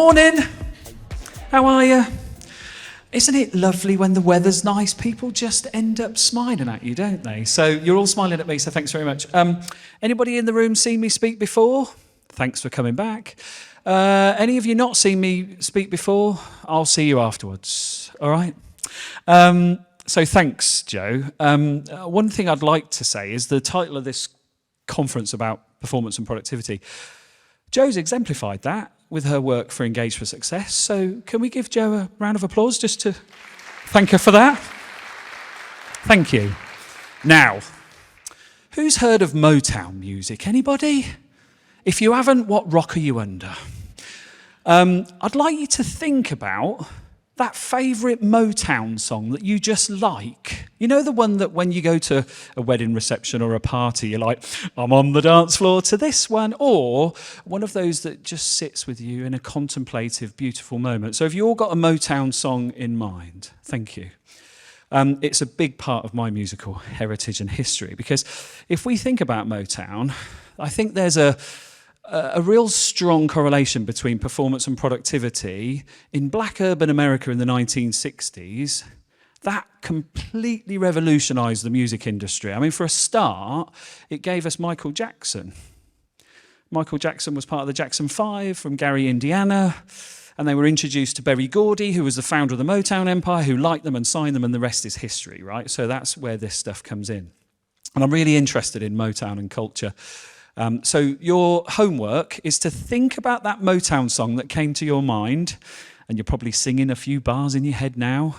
Morning! How are you? Isn't it lovely when the weather's nice? People just end up smiling at you, don't they? So you're all smiling at me, so thanks very much. Anybody in the room seen me speak before? Thanks for coming back. Any of you not seen me speak before? I'll see you afterwards, all right? So thanks, Joe. One thing I'd like to say is the title of this conference about performance and productivity. Joe's exemplified that with her work for Engage for Success. So can we give Joe a round of applause just to thank her for that? Thank you. Now, who's heard of Motown music? Anybody? If you haven't, what rock are you under? I'd like you to think about that favourite Motown song that you just like. You know, the one that when you go to a wedding reception or a party, you're like, I'm on the dance floor to this one. Or one of those that just sits with you in a contemplative, beautiful moment. So have you all got a Motown song in mind? Thank you. It's a big part of my musical heritage and history, because if we think about Motown, I think there's a real strong correlation between performance and productivity. In black urban America in the 1960s, that completely revolutionized the music industry. I mean, for a start, it gave us Michael Jackson. Michael Jackson was part of the Jackson 5 from Gary, Indiana, and they were introduced to Berry Gordy, who was the founder of the Motown Empire, who liked them and signed them, and the rest is history, right? So that's where this stuff comes in. And I'm really interested in Motown and culture. So your homework is to think about that Motown song that came to your mind, and you're probably singing a few bars in your head now.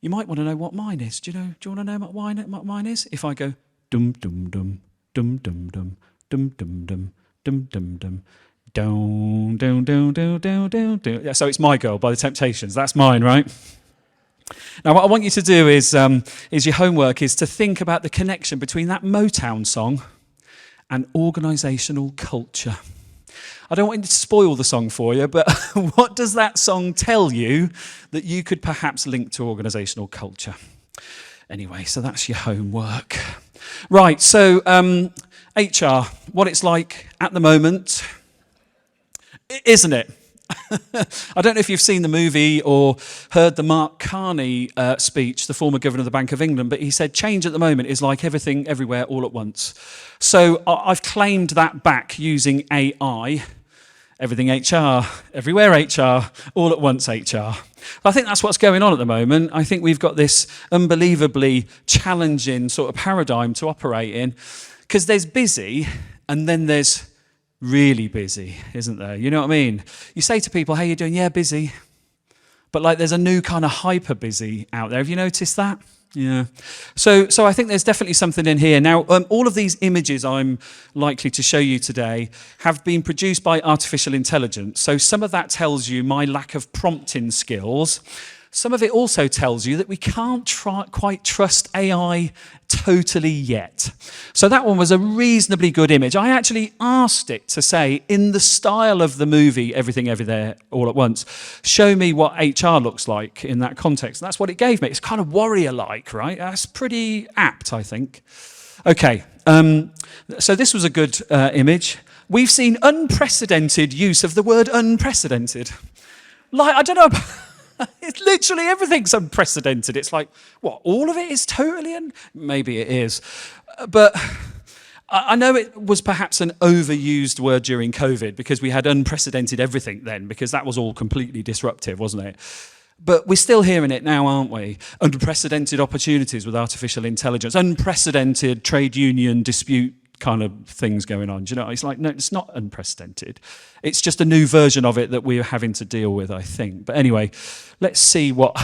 You might want to know what mine is. Do you want to know what mine is? If I go dum dum dum dum dum dum dum dum dum dum dum dum dum dum dum dum dum dum. Yeah, so it's My Girl by the Temptations. That's mine, right? Now, what I want you to do is your homework is to think about the connection between that Motown song and organisational culture. I don't want you to spoil the song for you, but what does that song tell you that you could perhaps link to organisational culture? Anyway, so that's your homework. Right, so HR, what it's like at the moment, isn't it? I don't know if you've seen the movie or heard the Mark Carney speech, the former governor of the Bank of England, but he said change at the moment is like everything, everywhere, all at once. So I've claimed that back using AI, everything HR, everywhere HR, all at once HR. I think that's what's going on at the moment. I think we've got this unbelievably challenging sort of paradigm to operate in, because there's busy and then there's really busy, isn't there? You know what I mean? You say to people, how you doing? Yeah, busy. But like there's a new kind of hyper busy out there. Have you noticed that? Yeah. So I think there's definitely something in here. Now, all of these images I'm likely to show you today have been produced by artificial intelligence. So some of that tells you my lack of prompting skills. Some of it also tells you that we can't quite trust AI totally yet. So that one was a reasonably good image. I actually asked it to say, in the style of the movie, Everything Everywhere All at Once, show me what HR looks like in that context. And that's what it gave me. It's kind of warrior-like, right? That's pretty apt, I think. Okay, so this was a good image. We've seen unprecedented use of the word unprecedented. Like, I don't know... It's literally everything's unprecedented. It's like, what, all of it is totally maybe it is. But I know it was perhaps an overused word during COVID because we had unprecedented everything then, because that was all completely disruptive, wasn't it? But we're still hearing it now, aren't we? Unprecedented opportunities with artificial intelligence, unprecedented trade union dispute kind of things going on. Do you know, it's like, no, it's not unprecedented. It's just a new version of it that we're having to deal with, I think. But anyway, let's see what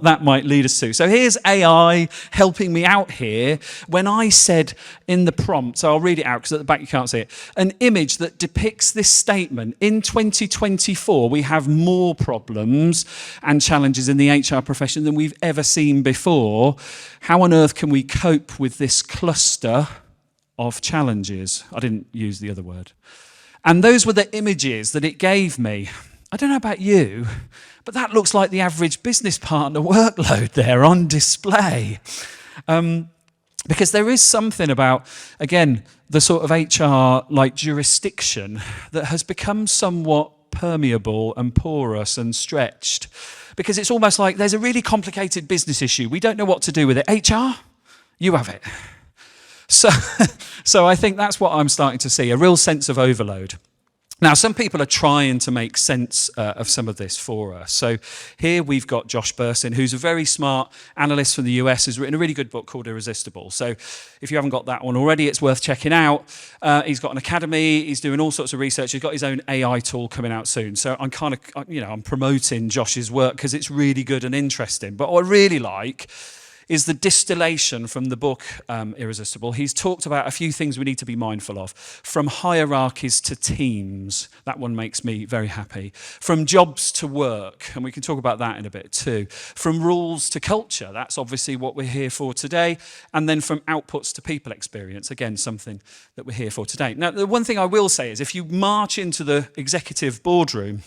that might lead us to. So here's AI helping me out here. When I said in the prompt, so I'll read it out because at the back you can't see it, an image that depicts this statement: in 2024, we have more problems and challenges in the HR profession than we've ever seen before. How on earth can we cope with this cluster of challenges? I didn't use the other word. And those were the images that it gave me. I don't know about you, but that looks like the average business partner workload there on display. Because there is something about, again, the sort of HR like jurisdiction that has become somewhat permeable and porous and stretched, because it's almost like there's a really complicated business issue. We don't know what to do with it. HR, you have it. So I think that's what I'm starting to see, a real sense of overload. Now, some people are trying to make sense of some of this for us. So here we've got Josh Bersin, who's a very smart analyst from the US, who's written a really good book called Irresistible. So if you haven't got that one already, it's worth checking out. He's got an academy. He's doing all sorts of research. He's got his own AI tool coming out soon. So I'm I'm promoting Josh's work because it's really good and interesting. But what I really like is the distillation from the book Irresistible. He's talked about a few things we need to be mindful of. From hierarchies to teams, that one makes me very happy. From jobs to work, and we can talk about that in a bit too. From rules to culture, that's obviously what we're here for today. And then from outputs to people experience, again, something that we're here for today. Now, the one thing I will say is if you march into the executive boardroom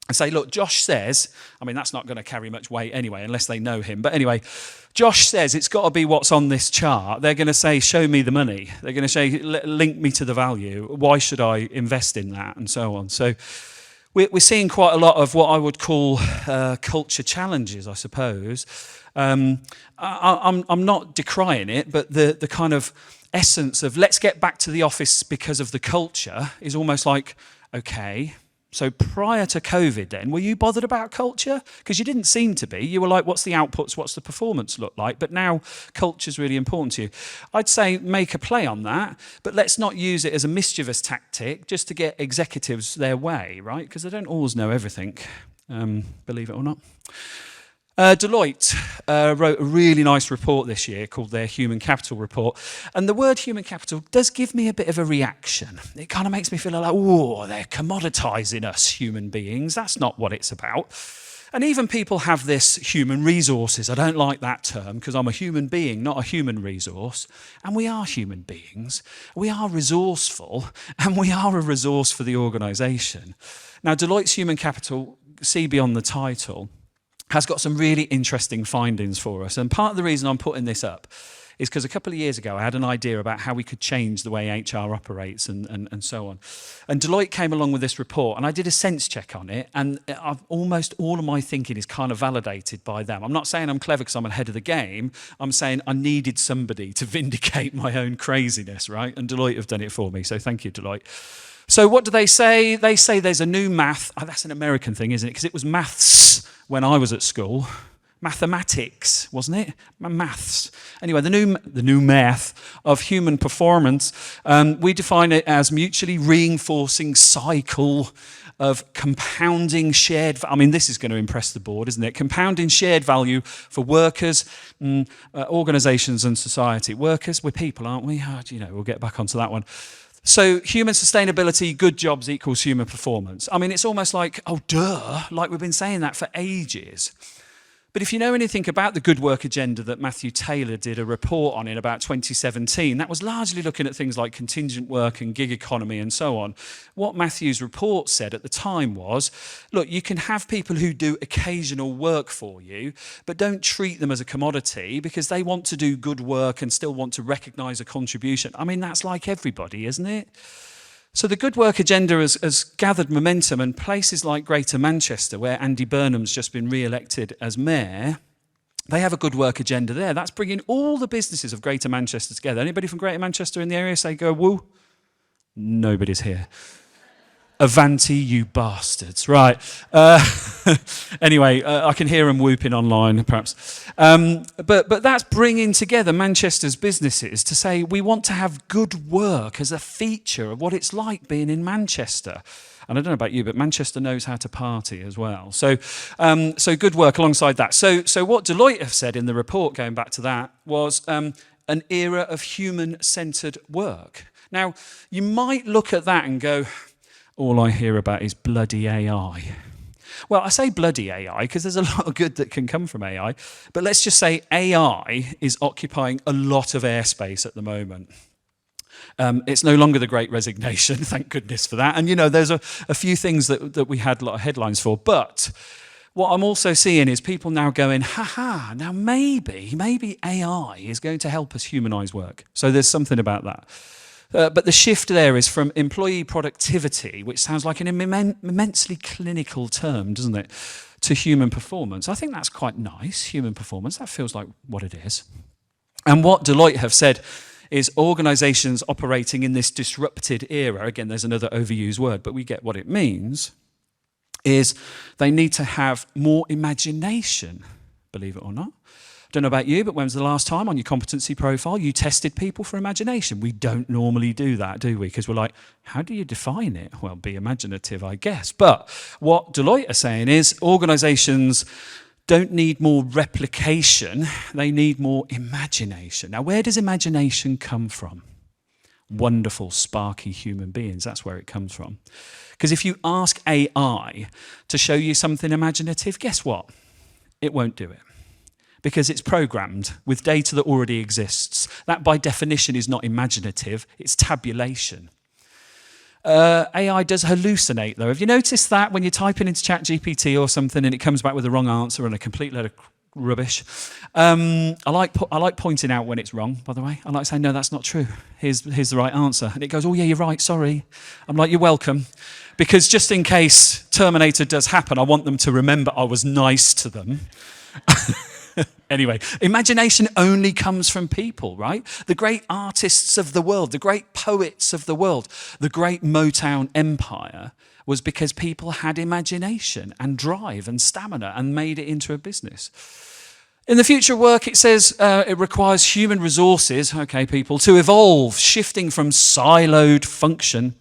and say, look, Josh says, I mean, that's not going to carry much weight anyway, unless they know him. But anyway, Josh says it's got to be what's on this chart. They're going to say, show me the money. They're going to say, link me to the value. Why should I invest in that? And so on. So we're seeing quite a lot of what I would call culture challenges, I suppose. I'm not decrying it, but the kind of essence of let's get back to the office because of the culture is almost like, okay. So prior to COVID then, were you bothered about culture? Because you didn't seem to be. You were like, what's the outputs? What's the performance look like? But now culture's really important to you. I'd say make a play on that, but let's not use it as a mischievous tactic just to get executives their way, right? Because they don't always know everything, believe it or not. Deloitte wrote a really nice report this year called their Human Capital Report. And the word human capital does give me a bit of a reaction. It kind of makes me feel like, oh, they're commoditizing us human beings. That's not what it's about. And even people have this human resources. I don't like that term because I'm a human being, not a human resource. And we are human beings. We are resourceful, and we are a resource for the organization. Now, Deloitte's Human Capital, see beyond the title, has got some really interesting findings for us. And part of the reason I'm putting this up is because a couple of years ago I had an idea about how we could change the way HR operates and so on. And Deloitte came along with this report, and I did a sense check on it, and almost all of my thinking is kind of validated by them. I'm not saying I'm clever because I'm ahead of the game. I'm saying I needed somebody to vindicate my own craziness, right? And Deloitte have done it for me, so thank you, Deloitte. So what do they say? They say there's a new math. Oh, that's an American thing, isn't it? Because it was maths when I was at school. Mathematics, wasn't it? Maths. Anyway, the new math of human performance, we define it as mutually reinforcing cycle of compounding shared, I mean, this is going to impress the board, isn't it? Compounding shared value for workers, organisations and society. Workers, we're people, aren't we? We'll get back onto that one. So human sustainability, good jobs equals human performance. I mean, it's almost like, oh, duh, like we've been saying that for ages. But if you know anything about the good work agenda that Matthew Taylor did a report on in about 2017, that was largely looking at things like contingent work and gig economy and so on. What Matthew's report said at the time was, look, you can have people who do occasional work for you, but don't treat them as a commodity because they want to do good work and still want to recognise a contribution. I mean, that's like everybody, isn't it? So the good work agenda has gathered momentum, and places like Greater Manchester, where Andy Burnham's just been re-elected as mayor, they have a good work agenda there. That's bringing all the businesses of Greater Manchester together. Anybody from Greater Manchester in the area say go woo? Nobody's here. Avanti, you bastards. Right. Anyway, I can hear them whooping online, perhaps. But that's bringing together Manchester's businesses to say we want to have good work as a feature of what it's like being in Manchester. And I don't know about you, but Manchester knows how to party as well. So good work alongside that. So what Deloitte have said in the report, going back to that, was an era of human-centred work. Now, you might look at that and go, all I hear about is bloody AI. Well, I say bloody AI because there's a lot of good that can come from AI, but let's just say AI is occupying a lot of airspace at the moment. It's no longer the Great Resignation, thank goodness for that. And, there's a few things that we had a lot of headlines for, but what I'm also seeing is people now going, now maybe AI is going to help us humanise work. So there's something about that. But the shift there is from employee productivity, which sounds like an immensely clinical term, doesn't it, to human performance. I think that's quite nice, human performance. That feels like what it is. And what Deloitte have said is organisations operating in this disrupted era, again, there's another overused word, but we get what it means, is they need to have more imagination, believe it or not. Don't know about you, but when was the last time on your competency profile you tested people for imagination? We don't normally do that, do we? Because we're like, how do you define it? Well, be imaginative, I guess. But what Deloitte are saying is organisations don't need more replication, they need more imagination. Now, where does imagination come from? Wonderful, sparky human beings, that's where it comes from. Because if you ask AI to show you something imaginative, guess what? It won't do it. Because it's programmed with data that already exists. That, by definition, is not imaginative, it's tabulation. AI does hallucinate, though. Have you noticed that when you're typing into ChatGPT or something and it comes back with the wrong answer and a complete load of rubbish? I like pointing out when it's wrong, by the way. I like saying, no, that's not true. Here's the right answer. And it goes, oh, yeah, you're right, sorry. I'm like, you're welcome. Because just in case Terminator does happen, I want them to remember I was nice to them. Anyway, imagination only comes from people, right? The great artists of the world, the great poets of the world, the great Motown empire was because people had imagination and drive and stamina and made it into a business. In the future of work, it says it requires human resources, okay, people, to evolve, shifting from siloed function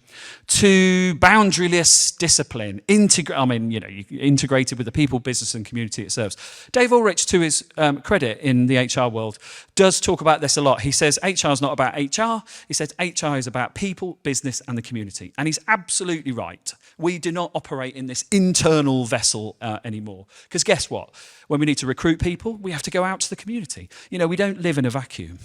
to boundaryless discipline, integrated with the people, business, and community it serves. Dave Ulrich, to his credit in the HR world, does talk about this a lot. He says HR is not about HR. He says HR is about people, business, and the community. And he's absolutely right. We do not operate in this internal vessel anymore. Because guess what? When we need to recruit people, we have to go out to the community. You know, we don't live in a vacuum.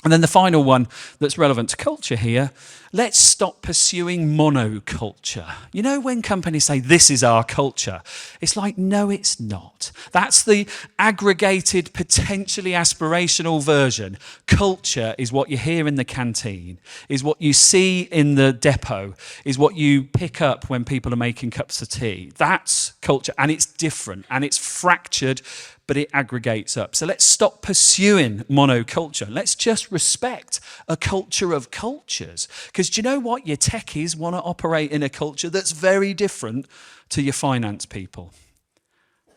And then the final one that's relevant to culture here, let's stop pursuing monoculture. You know, when companies say, this is our culture, it's like, no, it's not. That's the aggregated, potentially aspirational version. Culture is what you hear in the canteen, is what you see in the depot, is what you pick up when people are making cups of tea. That's culture, and it's different, and it's fractured, but it aggregates up. So let's stop pursuing monoculture. Let's just respect a culture of cultures. Because do you know what? Your techies want to operate in a culture that's very different to your finance people.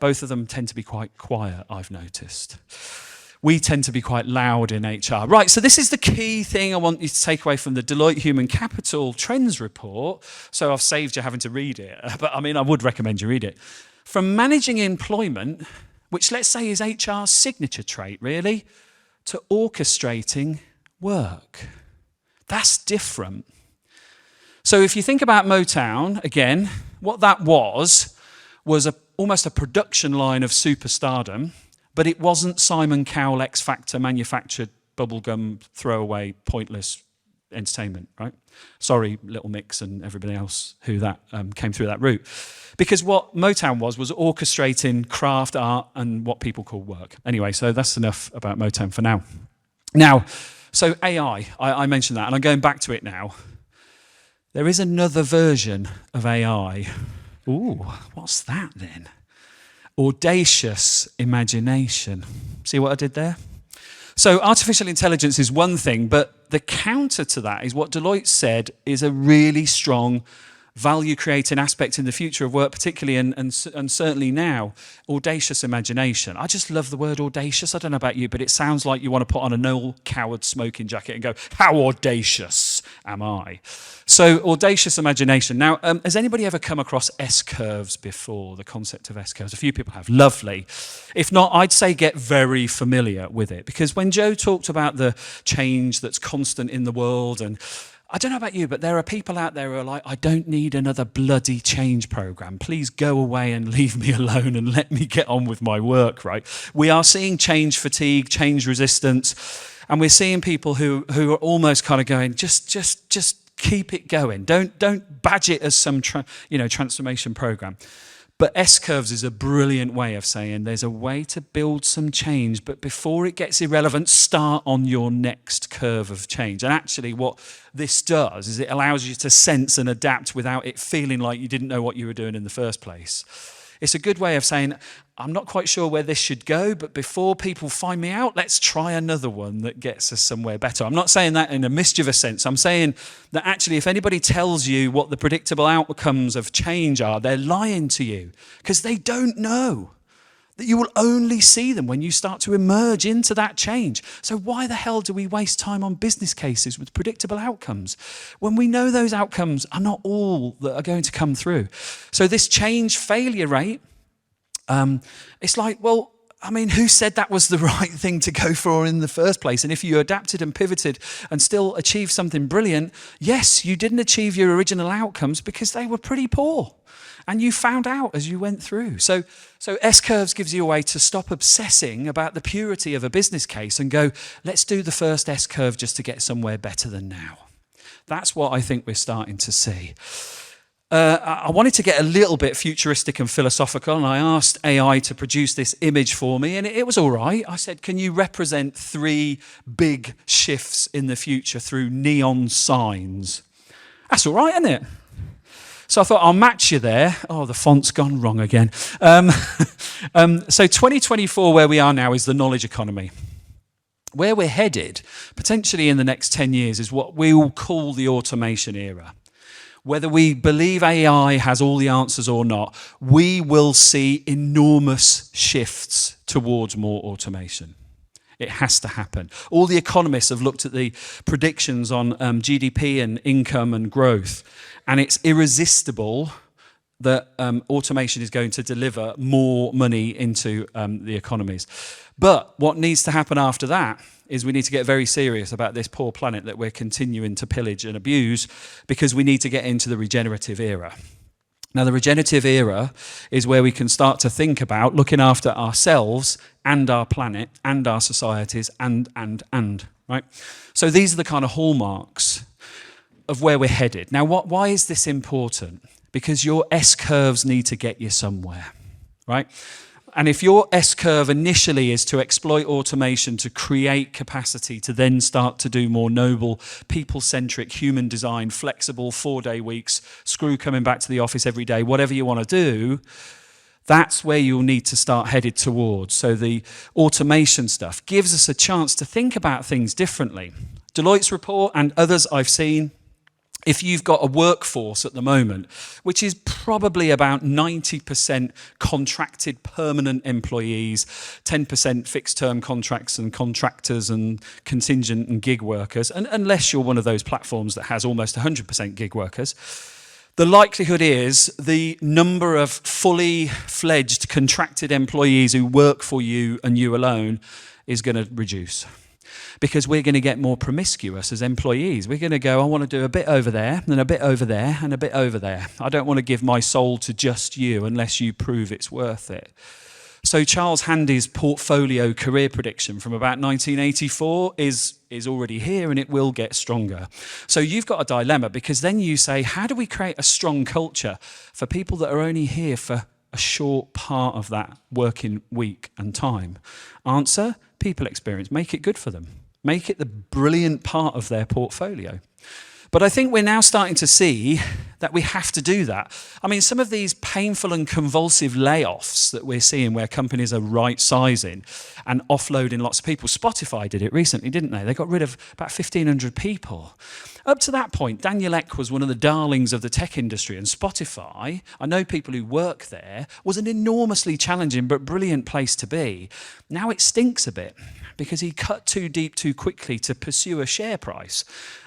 Both of them tend to be quite quiet, I've noticed. We tend to be quite loud in HR. Right, so this is the key thing I want you to take away from the Deloitte Human Capital Trends Report. So I've saved you having to read it, but I mean, I would recommend you read it. From managing employment, which let's say is HR's signature trait, really, to orchestrating work. That's different. So if you think about Motown, again, what that was almost a production line of superstardom, but it wasn't Simon Cowell X Factor manufactured bubblegum throwaway pointless entertainment, right? Sorry, Little Mix and everybody else who that came through that route. Because what Motown was orchestrating craft, art, and what people call work. Anyway, so that's enough about Motown for now. Now, so AI, I mentioned that, and I'm going back to it now. There is another version of AI. Ooh, what's that then? Audacious imagination. See what I did there? So artificial intelligence is one thing, but the counter to that is what Deloitte said is a really strong value-creating aspect in the future of work, particularly and certainly now, audacious imagination. I just love the word audacious. I don't know about you, but it sounds like you want to put on a Noel Coward smoking jacket and go, how audacious am I? So audacious imagination. Now, has anybody ever come across S-curves before, the concept of S-curves? A few people have. Lovely. If not, I'd say get very familiar with it, because when Joe talked about the change that's constant in the world, and I don't know about you, but there are people out there who are like, I don't need another bloody change program. Please go away and leave me alone and let me get on with my work, right? We are seeing change fatigue, change resistance, and we're seeing people who are almost kind of going, just keep it going. Don't badge it as some transformation program. But S-curves is a brilliant way of saying there's a way to build some change, but before it gets irrelevant, start on your next curve of change. And actually what this does is it allows you to sense and adapt without it feeling like you didn't know what you were doing in the first place. It's a good way of saying, I'm not quite sure where this should go, but before people find me out, let's try another one that gets us somewhere better. I'm not saying that in a mischievous sense. I'm saying that actually if anybody tells you what the predictable outcomes of change are, they're lying to you because they don't know. That you will only see them when you start to emerge into that change. So why the hell do we waste time on business cases with predictable outcomes when we know those outcomes are not all that are going to come through? So this change failure rate, it's like, well, I mean, who said that was the right thing to go for in the first place? And if you adapted and pivoted and still achieved something brilliant, yes, you didn't achieve your original outcomes because they were pretty poor. And you found out as you went through. So S-curves gives you a way to stop obsessing about the purity of a business case and go, let's do the first S-curve just to get somewhere better than now. That's what I think we're starting to see. I wanted to get a little bit futuristic and philosophical, and I asked AI to produce this image for me, and it was all right. I said, can you represent 3 big shifts in the future through neon signs? That's all right, isn't it? So I thought, I'll match you there. Oh, the font's gone wrong again. So 2024, where we are now, is the knowledge economy. Where we're headed, potentially in the next 10 years, is what we will call the automation era. Whether we believe AI has all the answers or not, we will see enormous shifts towards more automation. It has to happen. All the economists have looked at the predictions on GDP and income and growth, and it's irresistible that automation is going to deliver more money into the economies. But what needs to happen after that is we need to get very serious about this poor planet that we're continuing to pillage and abuse, because we need to get into the regenerative era. Now, the regenerative era is where we can start to think about looking after ourselves and our planet and our societies and, right? So these are the kind of hallmarks of where we're headed. Now, why is this important? Because your S-curves need to get you somewhere, right? And if your S-curve initially is to exploit automation to create capacity to then start to do more noble, people-centric, human design, flexible 4-day weeks, screw coming back to the office every day, whatever you want to do, that's where you'll need to start headed towards. So the automation stuff gives us a chance to think about things differently. Deloitte's report and others I've seen, if you've got a workforce at the moment, which is probably about 90% contracted permanent employees, 10% fixed-term contracts and contractors and contingent and gig workers, and unless you're one of those platforms that has almost 100% gig workers, the likelihood is the number of fully fledged contracted employees who work for you and you alone is going to reduce. Because we're going to get more promiscuous as employees. We're going to go, I want to do a bit over there, and a bit over there, and a bit over there. I don't want to give my soul to just you unless you prove it's worth it. So Charles Handy's portfolio career prediction from about 1984 is already here, and it will get stronger. So you've got a dilemma, because then you say, how do we create a strong culture for people that are only here for a short part of that working week and time? Answer, people experience. Make it good for them. Make it the brilliant part of their portfolio. But I think we're now starting to see that we have to do that. I mean, some of these painful and convulsive layoffs that we're seeing where companies are right-sizing and offloading lots of people. Spotify did it recently, didn't they? They got rid of about 1,500 people. Up to that point, Daniel Ek was one of the darlings of the tech industry, and Spotify, I know people who work there, was an enormously challenging but brilliant place to be. Now it stinks a bit because he cut too deep too quickly to pursue a share price.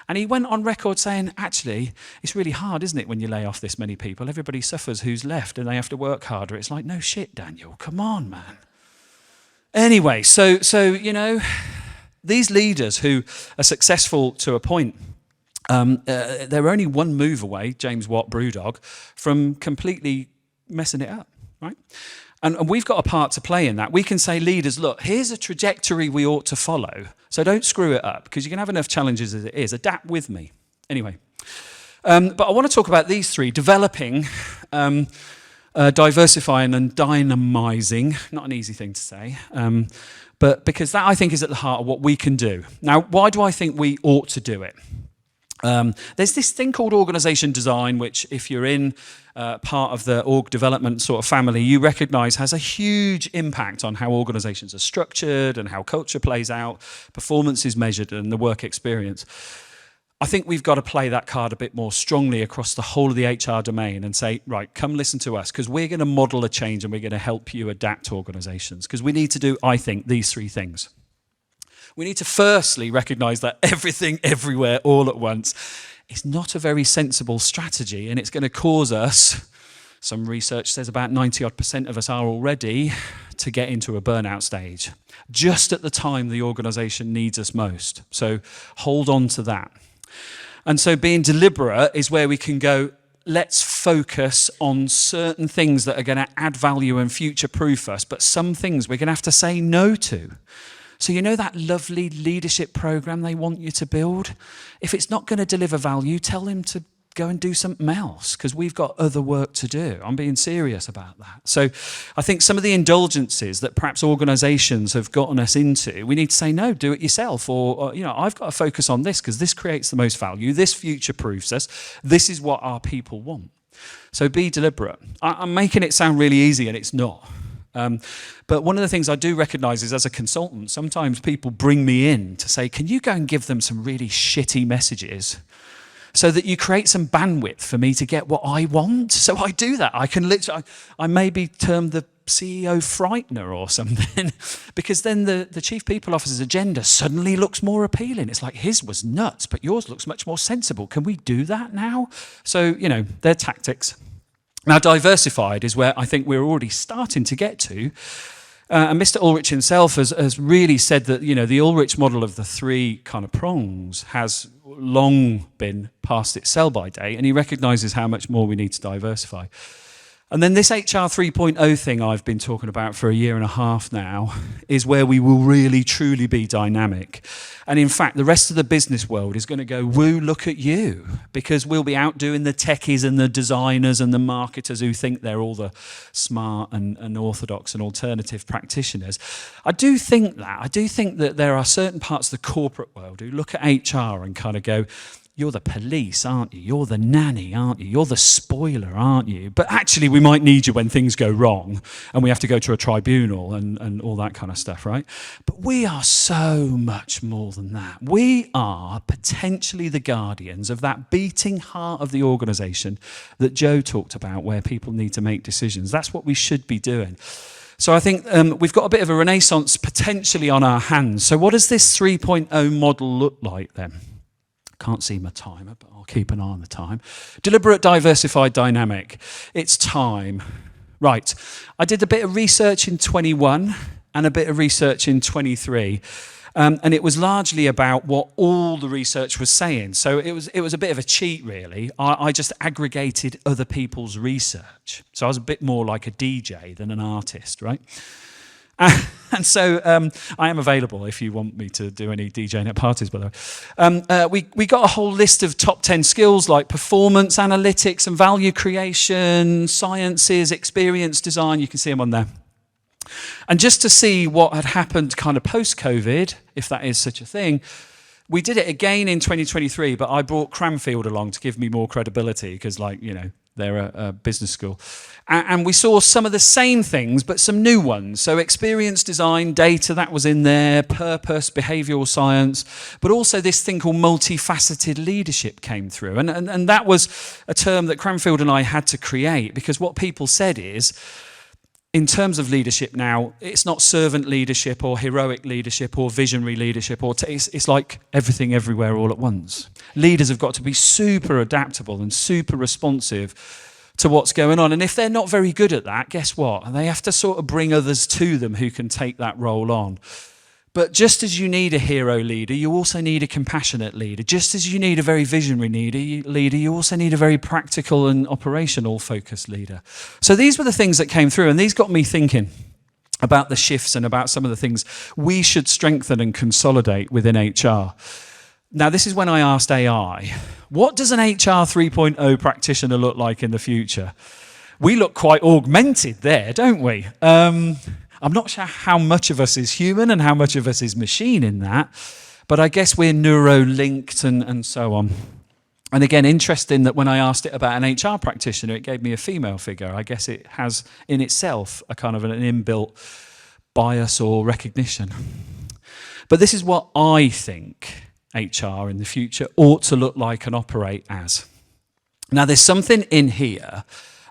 And he went on record saying, actually, it's really hard, isn't it, when you lay off this many people? Everybody suffers who's left and they have to work harder. It's like, no shit, Daniel, come on, man. Anyway, so you know, these leaders who are successful to a point, they're only one move away, James Watt, Brewdog, from completely messing it up, right? And we've got a part to play in that. We can say, leaders, look, here's a trajectory we ought to follow. So don't screw it up, because you can have enough challenges as it is. Adapt with me. Anyway, but I want to talk about these 3, developing diversifying and dynamizing, not an easy thing to say, but because that, I think, is at the heart of what we can do. Now, why do I think we ought to do it? There's this thing called organisation design, which if you're in part of the org development sort of family, you recognise has a huge impact on how organisations are structured and how culture plays out, performance is measured and the work experience. I think we've got to play that card a bit more strongly across the whole of the HR domain and say, right, come listen to us, because we're going to model a change and we're going to help you adapt organisations, because we need to do, I think, these three things. We need to firstly recognise that everything, everywhere, all at once is not a very sensible strategy, and it's going to cause us, some research says about 90% of us are already, to get into a burnout stage, just at the time the organisation needs us most. So hold on to that. And so being deliberate is where we can go, let's focus on certain things that are going to add value and future-proof us, but some things we're going to have to say no to. So you know that lovely leadership program they want you to build? If it's not going to deliver value, tell them to go and do something else, because we've got other work to do. I'm being serious about that. So I think some of the indulgences that perhaps organisations have gotten us into, we need to say, no, do it yourself. Or I've got to focus on this because this creates the most value. This future-proofs us. This is what our people want. So be deliberate. I'm making it sound really easy, and it's not. But one of the things I do recognise is, as a consultant, sometimes people bring me in to say, can you go and give them some really shitty messages so that you create some bandwidth for me to get what I want? So I do that. I can literally, I may be termed the CEO frightener or something, because then the chief people officer's agenda suddenly looks more appealing. It's like, his was nuts, but yours looks much more sensible. Can we do that now? So, they're tactics. Now, diversified is where I think we're already starting to get to. And Mr. Ulrich himself has really said that, the Ulrich model of the three kind of prongs has long been past its sell-by date, and he recognises how much more we need to diversify. And then this HR 3.0 thing I've been talking about for a year and a half now is where we will really, truly be dynamic. And in fact, the rest of the business world is going to go, woo, look at you, because we'll be outdoing the techies and the designers and the marketers who think they're all the smart and orthodox and alternative practitioners. I do think that there are certain parts of the corporate world who look at HR and kind of go, you're the police, aren't you? You're the nanny, aren't you? You're the spoiler, aren't you? But actually, we might need you when things go wrong and we have to go to a tribunal and all that kind of stuff, right? But we are so much more than that. We are potentially the guardians of that beating heart of the organisation that Joe talked about, where people need to make decisions. That's what we should be doing. So I think we've got a bit of a renaissance potentially on our hands. So what does this 3.0 model look like then? Can't see my timer, but I'll keep an eye on the time. Deliberate, diversified, dynamic. It's time. Right. I did a bit of research in 21 and a bit of research in 23. And it was largely about what all the research was saying. So it was a bit of a cheat, really. I just aggregated other people's research. So I was a bit more like a DJ than an artist, right? And so I am available if you want me to do any DJing at parties, by the way. We got a whole list of top 10 skills like performance, analytics and value creation, sciences, experience design. You can see them on there. And just to see what had happened kind of post-COVID, if that is such a thing, we did it again in 2023, but I brought Cranfield along to give me more credibility because, they're a business school. And we saw some of the same things, but some new ones. So experience design, data, that was in there, purpose, behavioural science, but also this thing called multifaceted leadership came through. And that was a term that Cranfield and I had to create, because what people said is, in terms of leadership now, it's not servant leadership or heroic leadership or visionary leadership. It's like everything, everywhere, all at once. Leaders have got to be super adaptable and super responsive to what's going on. And if they're not very good at that, guess what? They have to sort of bring others to them who can take that role on. But just as you need a hero leader, you also need a compassionate leader. Just as you need a very visionary leader, you also need a very practical and operational focused leader. So these were the things that came through, and these got me thinking about the shifts and about some of the things we should strengthen and consolidate within HR. Now, this is when I asked AI, what does an HR 3.0 practitioner look like in the future? We look quite augmented there, don't we? I'm not sure how much of us is human and how much of us is machine in that, but I guess we're neuro-linked and so on. And again, interesting that when I asked it about an HR practitioner, it gave me a female figure. I guess it has in itself a kind of an inbuilt bias or recognition. But this is what I think HR in the future ought to look like and operate as. Now, there's something in here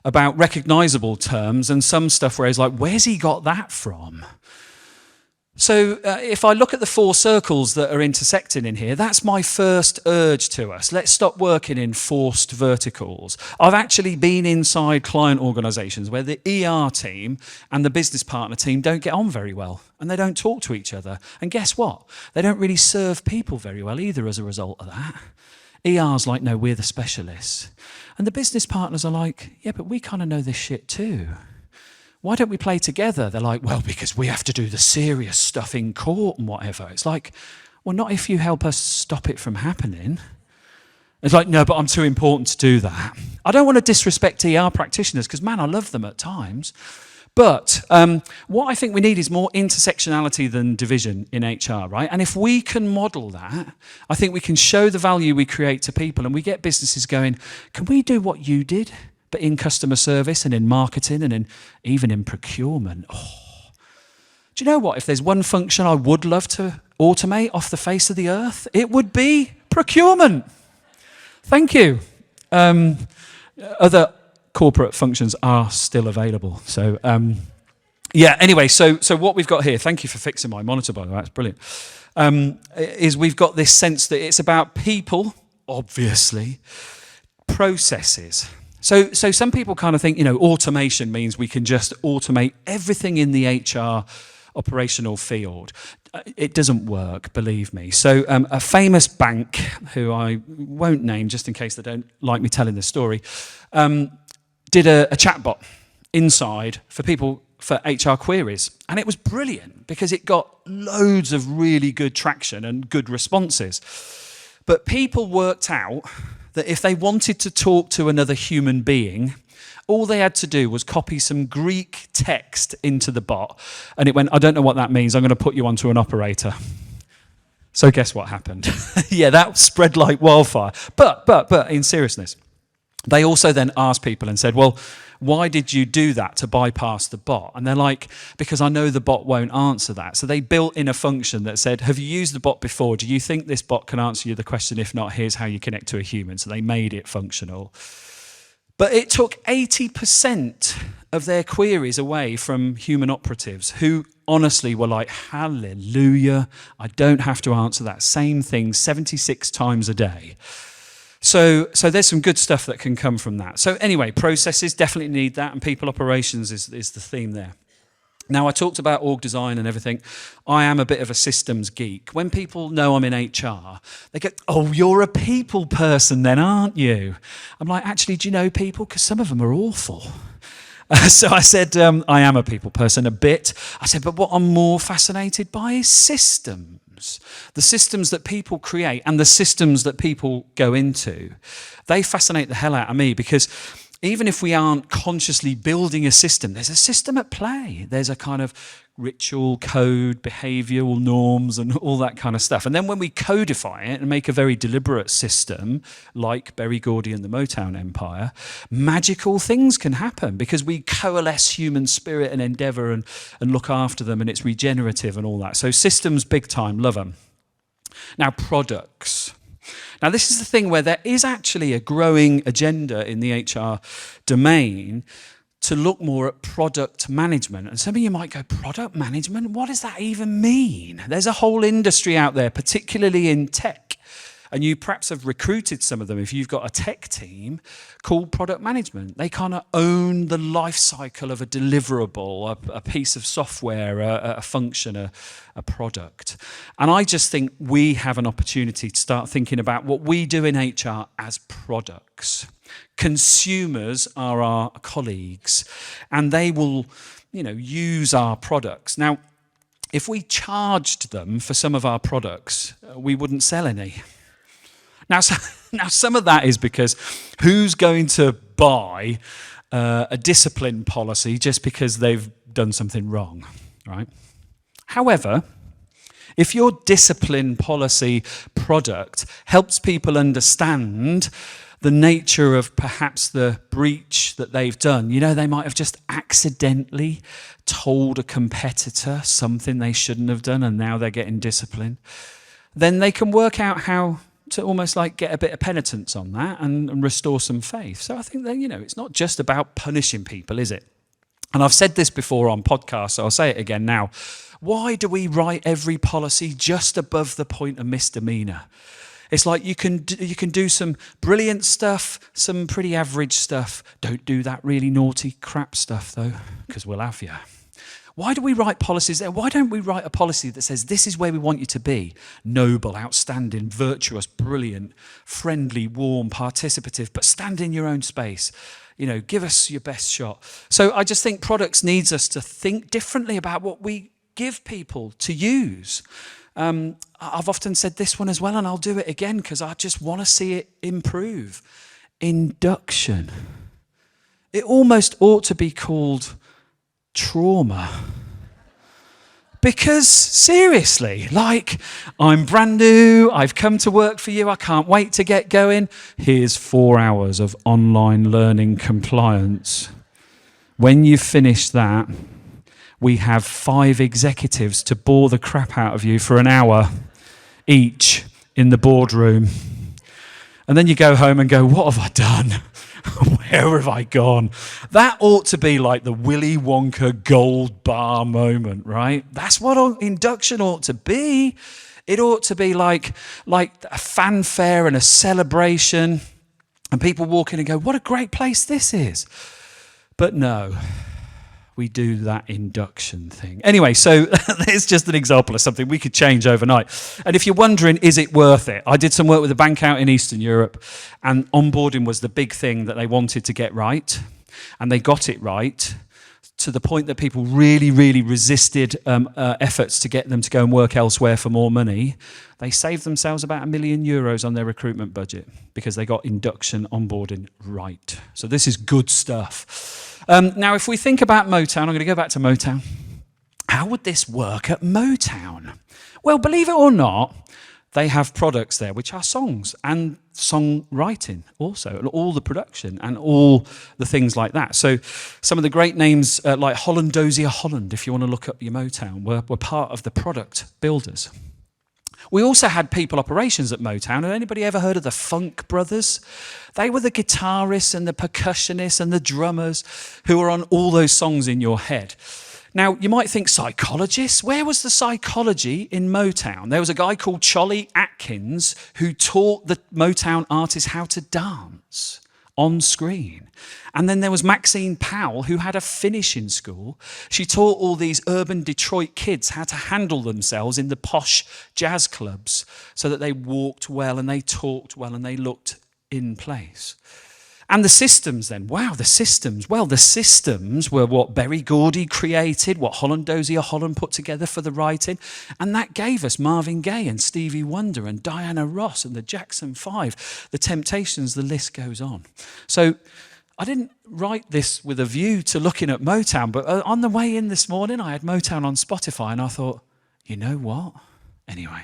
about recognisable terms and some stuff where it's like, where's he got that from? So if I look at the 4 circles that are intersecting in here, that's my first urge to us. Let's stop working in forced verticals. I've actually been inside client organisations where the ER team and the business partner team don't get on very well and they don't talk to each other. And guess what? They don't really serve people very well either as a result of that. ER's like, no, we're the specialists. And the business partners are like, yeah, but we kind of know this shit too. Why don't we play together? They're like, well, because we have to do the serious stuff in court and whatever. It's like, well, not if you help us stop it from happening. It's like, no, but I'm too important to do that. I don't want to disrespect ER practitioners because, man, I love them at times. But what I think we need is more intersectionality than division in HR, right? And if we can model that, I think we can show the value we create to people and we get businesses going, can we do what you did? But in customer service and in marketing and even in procurement. Oh. Do you know what? If there's one function I would love to automate off the face of the earth, it would be procurement. Thank you. Other corporate functions are still available. So, yeah, anyway, so what we've got here, thank you for fixing my monitor, by the way, that's brilliant, is we've got this sense that it's about people, obviously, processes. So some people kind of think, automation means we can just automate everything in the HR operational field. It doesn't work, believe me. So a famous bank, who I won't name just in case they don't like me telling this story, did a chatbot inside for people for HR queries. And it was brilliant because it got loads of really good traction and good responses. But people worked out that if they wanted to talk to another human being, all they had to do was copy some Greek text into the bot, and it went, I don't know what that means, I'm going to put you onto an operator. So guess what happened? Yeah, that spread like wildfire. But in seriousness, they also then asked people and said, well, why did you do that to bypass the bot? And they're like, because I know the bot won't answer that. So they built in a function that said, have you used the bot before? Do you think this bot can answer you the question? If not, here's how you connect to a human. So they made it functional. But it took 80% of their queries away from human operatives who honestly were like, hallelujah, I don't have to answer that same thing 76 times a day. So there's some good stuff that can come from that. So anyway, processes definitely need that, and people operations is the theme there. Now, I talked about org design and everything. I am a bit of a systems geek. When people know I'm in HR, they go, oh, you're a people person then, aren't you? I'm like, actually, do you know people? Because some of them are awful. So I said, I am a people person a bit. I said, but what I'm more fascinated by is systems. The systems that people create and the systems that people go into. They fascinate the hell out of me because even if we aren't consciously building a system, there's a system at play. There's a kind of ritual, code, behavioural norms and all that kind of stuff. And then when we codify it and make a very deliberate system, like Berry Gordy and the Motown Empire, magical things can happen because we coalesce human spirit and endeavour and look after them, and it's regenerative and all that. So systems, big time, love them. Now, products. Now, this is the thing where there is actually a growing agenda in the HR domain to look more at product management. And some of you might go, product management? What does that even mean? There's a whole industry out there, particularly in tech. And you perhaps have recruited some of them if you've got a tech team called product management. They kind of own the life cycle of a deliverable, a piece of software, a function, a product. And I just think we have an opportunity to start thinking about what we do in HR as products. Consumers are our colleagues, and they will, use our products. Now, if we charged them for some of our products, we wouldn't sell any. Now, some of that is because who's going to buy a discipline policy just because they've done something wrong, right? However, if your discipline policy product helps people understand the nature of perhaps the breach that they've done, they might have just accidentally told a competitor something they shouldn't have done and now they're getting disciplined, then they can work out how to almost like get a bit of penitence on that and restore some faith. So I think that, it's not just about punishing people, is it? And I've said this before on podcasts, so I'll say it again now. Why do we write every policy just above the point of misdemeanor? It's like you can do some brilliant stuff, some pretty average stuff. Don't do that really naughty crap stuff, though, because we'll have you. Why do we write policies there? Why don't we write a policy that says this is where we want you to be? Noble, outstanding, virtuous, brilliant, friendly, warm, participative, but stand in your own space. Give us your best shot. So I just think products needs us to think differently about what we give people to use. I've often said this one as well, and I'll do it again because I just want to see it improve. Induction. It almost ought to be called trauma. Because seriously, I'm brand new, I've come to work for you, I can't wait to get going. Here's 4 hours of online learning compliance. When you finish that, we have 5 executives to bore the crap out of you for an hour each in the boardroom. And then you go home and go, what have I done? Where have I gone? That ought to be like the Willy Wonka gold bar moment, right? That's what induction ought to be. It ought to be like a fanfare and a celebration, and people walk in and go, what a great place this is. But no, we do that induction thing. Anyway, so it's just an example of something we could change overnight. And if you're wondering, is it worth it? I did some work with a bank out in Eastern Europe, and onboarding was the big thing that they wanted to get right. And they got it right to the point that people really, really resisted efforts to get them to go and work elsewhere for more money. They saved themselves about €1 million on their recruitment budget because they got induction onboarding right. So this is good stuff. Now, if we think about Motown, I'm going to go back to Motown. How would this work at Motown? Well, believe it or not, they have products there which are songs and songwriting also, and all the production and all the things like that. So some of the great names like Hollandosia Holland, if you want to look up your Motown, were part of the product builders. We also had people operations at Motown. Have anybody ever heard of the Funk Brothers? They were the guitarists and the percussionists and the drummers who were on all those songs in your head. Now, you might think psychologists. Where was the psychology in Motown? There was a guy called Charlie Atkins who taught the Motown artists how to dance on screen. And then there was Maxine Powell, who had a finishing school. She taught all these urban Detroit kids how to handle themselves in the posh jazz clubs so that they walked well and they talked well and they looked in place. And the systems then, wow, the systems. Well, the systems were what Berry Gordy created, what Hollandosia Holland put together for the writing. And that gave us Marvin Gaye and Stevie Wonder and Diana Ross and the Jackson 5, the Temptations, the list goes on. So I didn't write this with a view to looking at Motown, but on the way in this morning, I had Motown on Spotify and I thought, you know what? Anyway.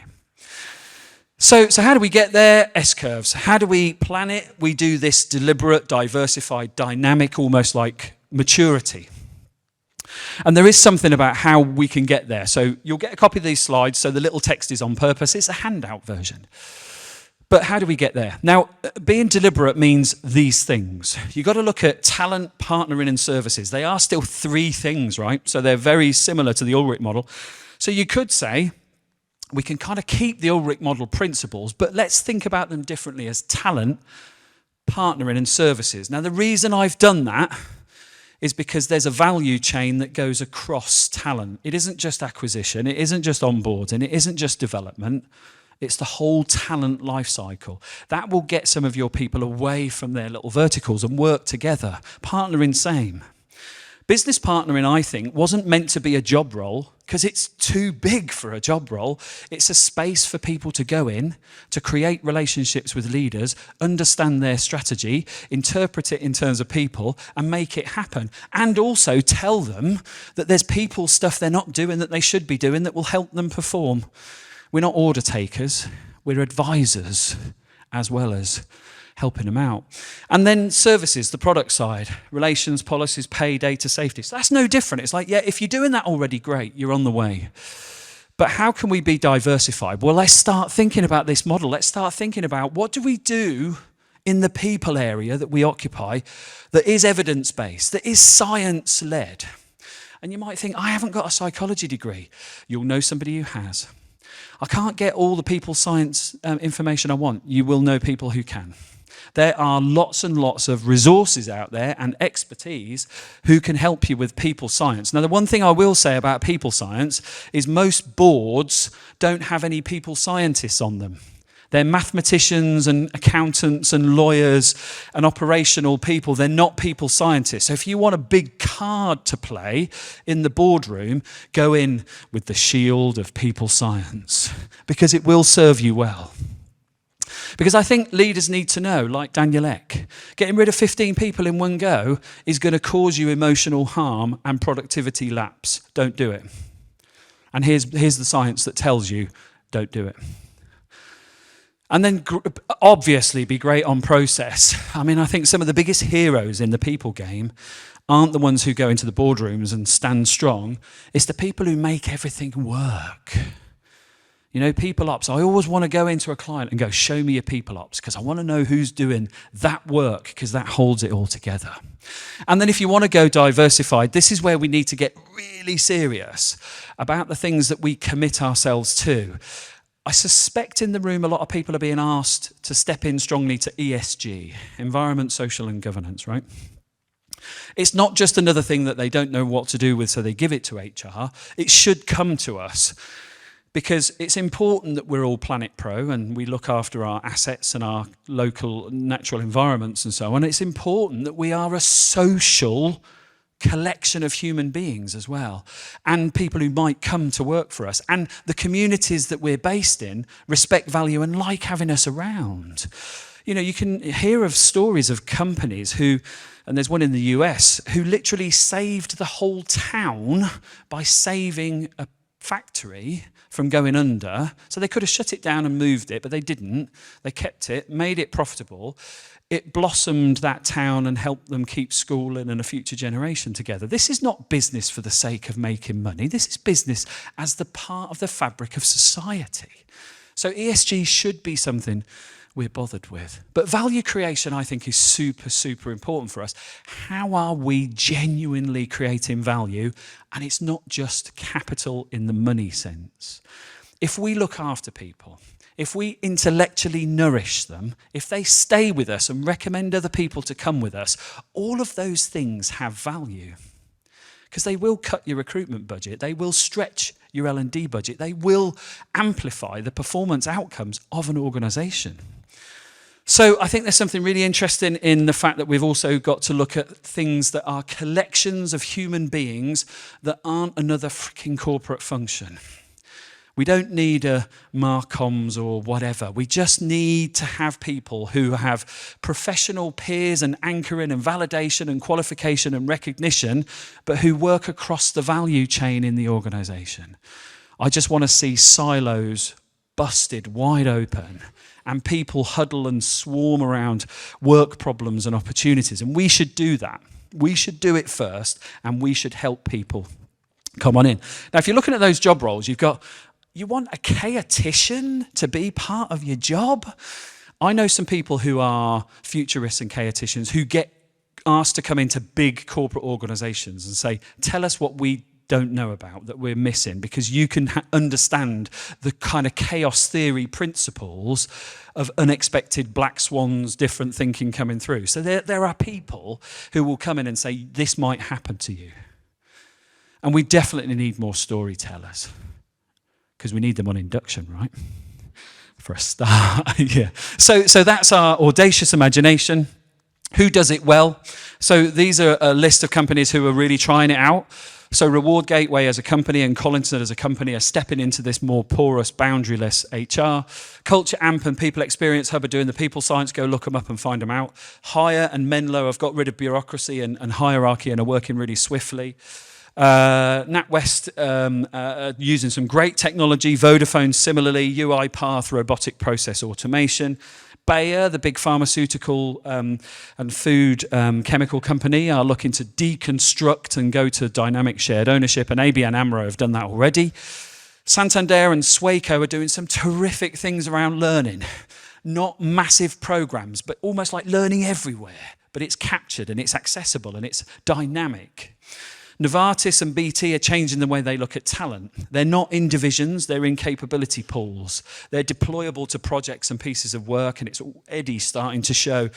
So how do we get there? S-curves. How do we plan it? We do this deliberate, diversified, dynamic, almost like maturity. And there is something about how we can get there. So you'll get a copy of these slides, so the little text is on purpose. It's a handout version. But how do we get there? Now, being deliberate means these things. You've got to look at talent, partnering, and services. They are still 3 things, right? So they're very similar to the Ulrich model. So you could say, we can kind of keep the Ulrich model principles, but let's think about them differently as talent, partnering, and services. Now, the reason I've done that is because there's a value chain that goes across talent. It isn't just acquisition, it isn't just onboarding, it isn't just development, it's the whole talent life cycle. That will get some of your people away from their little verticals and work together. Partnering, same. Business partnering, I think, wasn't meant to be a job role because it's too big for a job role. It's a space for people to go in, to create relationships with leaders, understand their strategy, interpret it in terms of people, and make it happen. And also tell them that there's people stuff they're not doing that they should be doing that will help them perform. We're not order takers, we're advisors as well as helping them out. And then services, the product side, relations, policies, pay, data, safety. So that's no different. It's like, yeah, if you're doing that already, great, you're on the way. But how can we be diversified? Well, let's start thinking about this model. Let's start thinking about what do we do in the people area that we occupy that is evidence-based, that is science-led. And you might think, I haven't got a psychology degree. You'll know somebody who has. I can't get all the people science information I want. You will know people who can. There are lots and lots of resources out there and expertise who can help you with people science. Now, the one thing I will say about people science is most boards don't have any people scientists on them. They're mathematicians and accountants and lawyers and operational people. They're not people scientists. So if you want a big card to play in the boardroom, go in with the shield of people science because it will serve you well. Because I think leaders need to know, like Daniel Ek, getting rid of 15 people in one go is going to cause you emotional harm and productivity lapse. Don't do it. And here's the science that tells you, don't do it. And then obviously be great on process. I mean, I think some of the biggest heroes in the people game aren't the ones who go into the boardrooms and stand strong. It's the people who make everything work. You know, people ops. I always want to go into a client and go, show me your people ops, because I want to know who's doing that work, because that holds it all together. And then if you want to go diversified, this is where we need to get really serious about the things that we commit ourselves to. I suspect in the room a lot of people are being asked to step in strongly to ESG, environment, social and governance, right? It's not just another thing that they don't know what to do with, so they give it to HR. It should come to us. Because it's important that we're all Planet Pro and we look after our assets and our local natural environments and so on. It's important that we are a social collection of human beings as well, and people who might come to work for us. And the communities that we're based in respect, value, and like having us around. You know, you can hear of stories of companies who, and there's one in the US, who literally saved the whole town by saving a factory from going under. So they could have shut it down and moved it, but they didn't. They kept it, made it profitable. It blossomed that town and helped them keep schooling and a future generation together. This is not business for the sake of making money. This is business as the part of the fabric of society. So ESG should be something we're bothered with. But value creation, I think, is super, super important for us. How are we genuinely creating value? And it's not just capital in the money sense. If we look after people, if we intellectually nourish them, if they stay with us and recommend other people to come with us, all of those things have value. Because they will cut your recruitment budget, they will stretch your L&D budget, they will amplify the performance outcomes of an organisation. So I think there's something really interesting in the fact that we've also got to look at things that are collections of human beings that aren't another freaking corporate function. We don't need a Marcoms or whatever. We just need to have people who have professional peers and anchoring and validation and qualification and recognition, but who work across the value chain in the organisation. I just want to see silos busted wide open and people huddle and swarm around work problems and opportunities. And we should do that. We should do it first, and we should help people come on in. Now, if you're looking at those job roles, you want a chaotician to be part of your job? I know some people who are futurists and chaoticians who get asked to come into big corporate organisations and say, tell us what we don't know about, that we're missing, because you can understand the kind of chaos theory principles of unexpected black swans, different thinking coming through. So there are people who will come in and say, this might happen to you. And we definitely need more storytellers, because we need them on induction, right? For a start, yeah. So that's our audacious imagination. Who does it well? So these are a list of companies who are really trying it out. So Reward Gateway as a company and Collinson as a company are stepping into this more porous, boundaryless HR. Culture Amp and People Experience Hub are doing the people science. Go look them up and find them out. Hire and Menlo have got rid of bureaucracy and hierarchy and are working really swiftly. NatWest using some great technology. Vodafone similarly. UiPath, robotic process automation. Bayer, the big pharmaceutical and food chemical company, are looking to deconstruct and go to dynamic shared ownership, and ABN AMRO have done that already. Santander and Swaco are doing some terrific things around learning. Not massive programs, but almost like learning everywhere. But it's captured and it's accessible and it's dynamic. Novartis and BT are changing the way they look at talent. They're not in divisions, they're in capability pools. They're deployable to projects and pieces of work, and it's already starting to show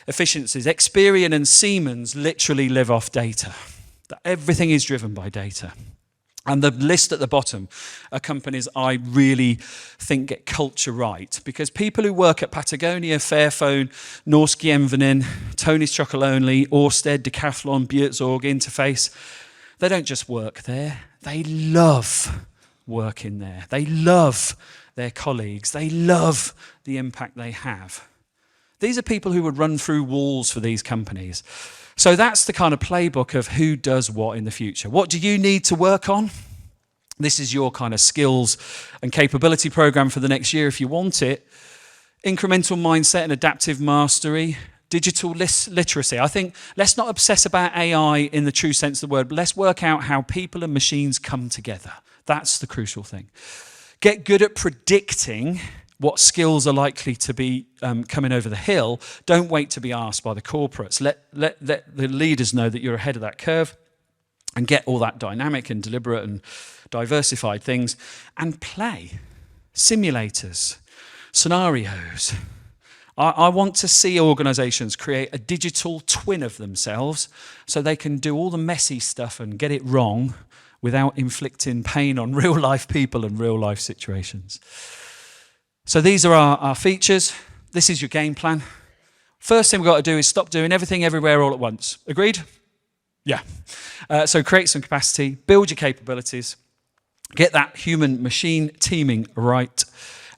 efficiencies. Experian and Siemens literally live off data. Everything is driven by data. And the list at the bottom are companies I really think get culture right, because people who work at Patagonia, Fairphone, Norsk Gjenvinning, Tony's Chocolonely, Orsted, Decathlon, Buurtzorg, Interface, they don't just work there, they love working there. They love their colleagues. They love the impact they have. These are people who would run through walls for these companies. So that's the kind of playbook of who does what in the future. What do you need to work on? This is your kind of skills and capability program for the next year if you want it. Incremental mindset and adaptive mastery. Digital literacy. I think let's not obsess about AI in the true sense of the word, but let's work out how people and machines come together. That's the crucial thing. Get good at predicting what skills are likely to be coming over the hill. Don't wait to be asked by the corporates. Let the leaders know that you're ahead of that curve, and get all that dynamic and deliberate and diversified things, and play. Simulators, scenarios. I want to see organisations create a digital twin of themselves so they can do all the messy stuff and get it wrong without inflicting pain on real-life people and real-life situations. So these are our features. This is your game plan. First thing we've got to do is stop doing everything everywhere all at once. Agreed? Yeah. So create some capacity, build your capabilities, get that human-machine teaming right,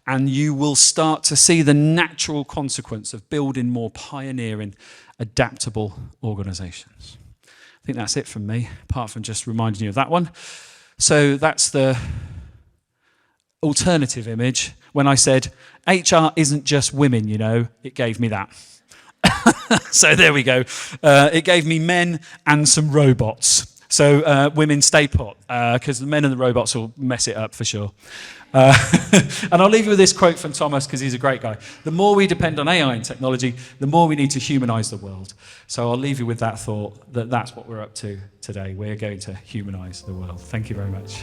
and you will start to see the natural consequence of building more pioneering, adaptable organisations. I think that's it from me, apart from just reminding you of that one. So that's the alternative image. When I said, HR isn't just women, you know, it gave me that. So there we go. It gave me men and some robots. So women stay put, because the men and the robots will mess it up for sure. And I'll leave you with this quote from Thomas, because he's a great guy. The more we depend on AI and technology, the more we need to humanise the world. So I'll leave you with that thought, that that's what we're up to today. We're going to humanise the world. Thank you very much.